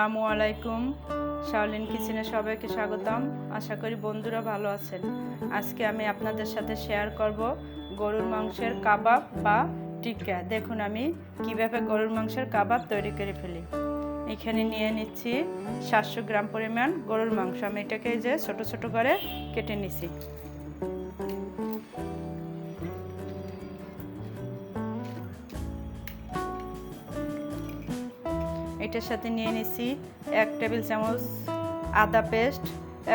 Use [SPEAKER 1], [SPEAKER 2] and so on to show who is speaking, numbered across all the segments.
[SPEAKER 1] আসসালামু আলাইকুম। শাওলিন কিচেনে সবাইকে স্বাগতম। আশা করি বন্ধুরা ভালো আছেন। আজকে আমি আপনাদের সাথে শেয়ার করব গরুর মাংসের কাবাব বা টিক্কা। দেখুন আমি কিভাবে গরুর মাংসের কাবাব তৈরি করে ফেলি। এখানে নিয়ে নিচ্ছি 700 গ্রাম পরিমাণ গরুর মাংস। আমি এটাকে যে ছোট ছোট করে কেটে নিছি। এটার সাথে নিয়ে নিচ্ছি 1 টেবিল চামচ আদা পেস্ট,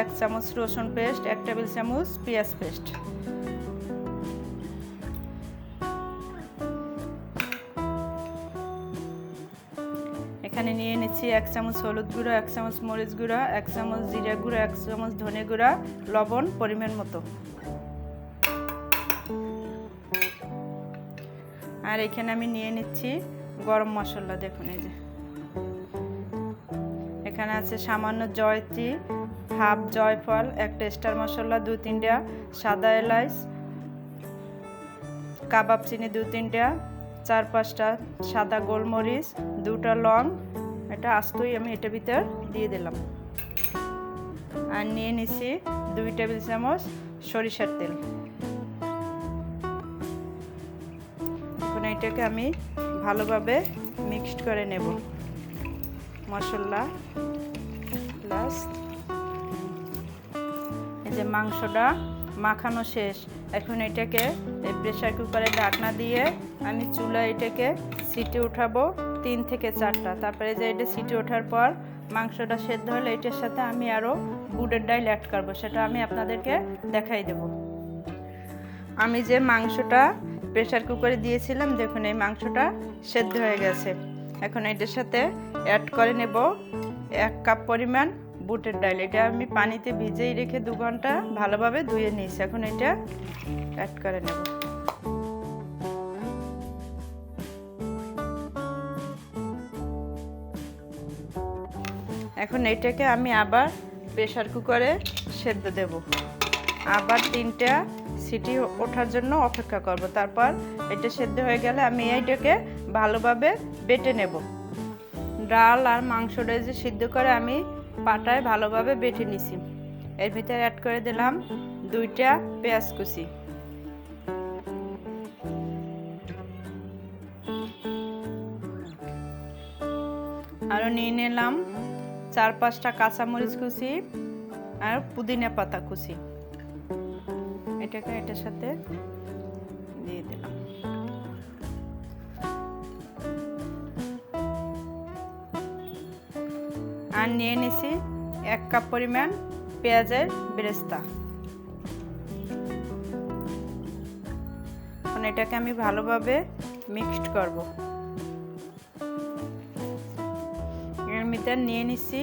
[SPEAKER 1] 1 চামচ রসুন পেস্ট, 1 টেবিল চামচ পেঁয়াজ পেস্ট। এখানে নিয়ে নিচ্ছি 1 চামচ হলুদ গুঁড়া, 1 চামচ মরিচ গুঁড়া, 1 চামচ জিরা গুঁড়া, 1 চামচ ধনে গুঁড়া, লবণ পরিমাণ মতো। আর এখানে আমি নিয়ে নিচ্ছি গরম মশলা। দেখুন এই যে এখানে আছে সামান্য জয়ত্রী, হাফ জয়ফল, 1 স্টার মশলা, 2-3টা সাদা এলাচ, কাবাব চিনি 2-3টা, 4-5টা সাদা গোলমরিচ, 2টা লং। এটা আস্তই আমি এটার ভিতর দিয়ে দিলাম। আর নিয়ে নিছি 2 টেবিল চামচ সরিষার তেল। এখন এটাকে আমি ভালোভাবে মিক্সড করে নেব। মশলা প্লাস এই যে মাংসটা মাখানো শেষ। এখন এটাকে প্রেসার কুকারে ঢাকনা দিয়ে আমি চুলায় এটাকে সিটি উঠাবো 3 থেকে 4টা। তারপরে যে এটা সিটি ওঠার পর মাংসটা সেদ্ধ হলে এটার সাথে আমি আরও বুটের ডাল অ্যাড করবো, সেটা আমি আপনাদেরকে দেখাই দেব। আমি যে মাংসটা প্রেসার কুকারে দিয়েছিলাম, দেখুন এই মাংসটা সেদ্ধ হয়ে গেছে। এখন এটার সাথে অ্যাড করে নেব 1 কাপ পরিমাণ বুটের ডাল। এটা আমি পানিতে ভিজিয়ে রেখে 2 ঘন্টা ভালোভাবে ধুয়ে নিয়েছি। এখন এটা অ্যাড করে নেব। এখন এটাকে আমি আবার প্রেসার কুকারে সেদ্ধ দেব। আবার 3টা সিটি ওঠার জন্য অপেক্ষা করব। তারপর এটা সেদ্ধ হয়ে গেলে আমি এইটাকে ভালোভাবে বেটে নেব। ডাল আর মাংসটা যে সিদ্ধ করে আমি পাটায় ভালোভাবে বেটে নিছি। এর ভিতরে অ্যাড করে দিলাম 2টা পেঁয়াজ কুচি, আরও নিয়ে নিলাম 4-5টা কাঁচামরিচ কুচি আর পুদিনা পাতা কুচি। এটাকে এটার সাথে দিয়ে দিলাম। আর নিয়ে নিছি 1 কাপ পরিমাণ পেঁয়াজের বেরেস্তা। এখন এটাকে আমি ভালোভাবে মিক্সড করব। এর মধ্যে নিয়ে নিছি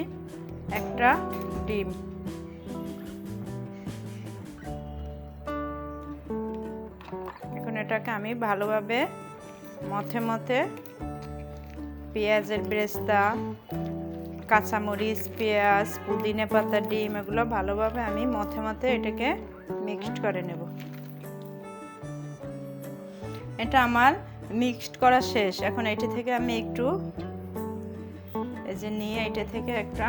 [SPEAKER 1] 1টা ডিম। এখন এটাকে আমি ভালোভাবে মথে পেঁয়াজের বেরেস্তা, কাঁচামরিচ, পেঁয়াজ, পুদিনা পাতা, ডিম এগুলো ভালোভাবে আমি মথে এটাকে মিক্সড করে নেব। এটা আমার মিক্সড করা শেষ। এখন এটা থেকে আমি একটু এই যে নিয়ে এটা থেকে একটা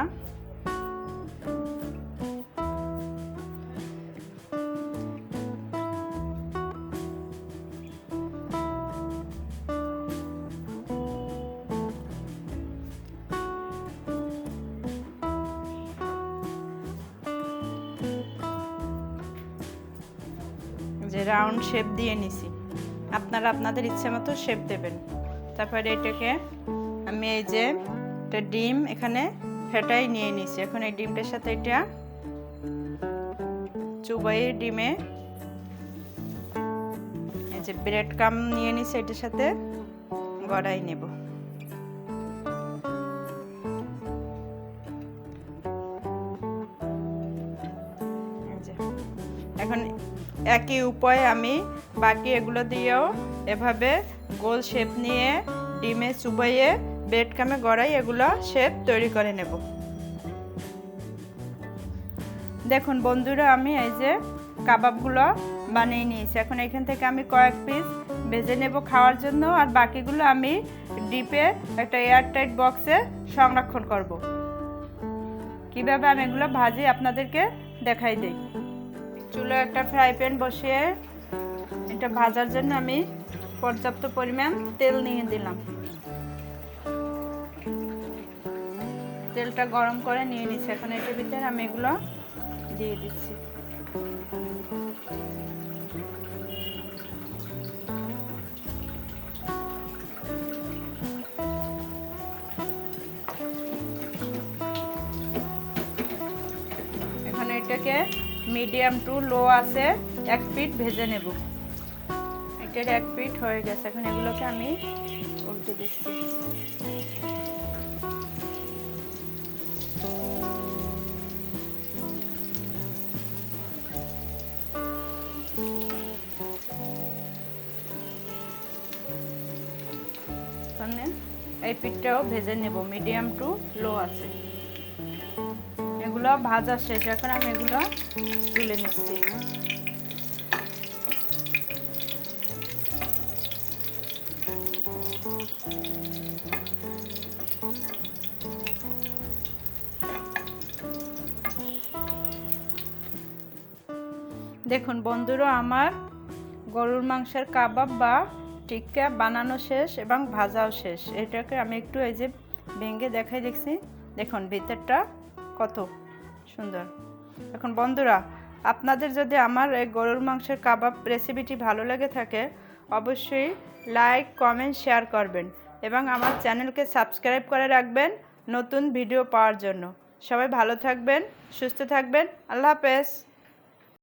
[SPEAKER 1] যে রাউন্ড শেপ দিয়ে নিছি। আপনারা আপনাদের ইচ্ছে মতো শেপ দেবেন। তারপরে এটাকে আমি এই যে একটা ডিম এখানে ফেটাই নিয়ে নিছি। এখন এই ডিমটার সাথে এটা চুবাই ডিমে এই যে ব্রেড ক্রাম্ব নিয়ে নিছি, এটার সাথে গড়াই নেব। এখন একই উপায়ে আমি বাকি এগুলো দিয়েও এভাবে গোল শেপ নিয়ে ডিমে চুবাইয়ে ব্রেড ক্রাম্বে গড়াই এগুলো শেপ তৈরি করে নেব। দেখুন বন্ধুরা, আমি এই যে কাবাবগুলো বানিয়ে নিয়েছি। এখন এখান থেকে আমি কয়েক পিস ভেজে নেব খাওয়ার জন্য, আর বাকিগুলো আমি ডিপে একটা এয়ারটাইট বক্সে সংরক্ষণ করব। কিভাবে আমি এগুলো ভাজি আপনাদেরকে দেখাই দিই। চুলো একটা ফ্রাই প্যান বসিয়ে এটা ভাজার জন্য আমি পর্যাপ্ত পরিমাণ তেল নিয়ে দিলাম। তেলটা গরম করে নিয়ে নিচ্ছি। এখন এটার ভিতরে আমি এগুলো দিয়ে দিচ্ছি। এখন এটাকে মিডিয়াম টু লো আছে 1 পিঠ ভেজে নেব। এটার 1 পিঠ হয়ে গেছে। এখন এগুলোকে আমি উল্টে দিচ্ছি। এই পিঠটাও ভেজে নেব, মিডিয়াম টু লো আছে। এগুলো ভাজা শেষ। এখন আমি এগুলো তুলে নিচ্ছি। দেখুন বন্ধুরা, আমার গরুর মাংসের কাবাব বা টিক্কা বানানো শেষ এবং ভাজাও শেষ। এটাকে আমি একটু এই যে ভেঙে দেখাই দেখছি। দেখুন ভিতরটা কত সুন্দর। এখন বন্ধুরা, আপনাদের যদি আমার এই গরুর মাংসের কাবাব রেসিপিটি ভালো লেগে থাকে অবশ্যই লাইক, কমেন্ট, শেয়ার করবেন এবং আমার চ্যানেলকে সাবস্ক্রাইব করে রাখবেন নতুন ভিডিও পাওয়ার জন্য। সবাই ভালো থাকবেন, সুস্থ থাকবেন। আল্লাহ হাফেজ।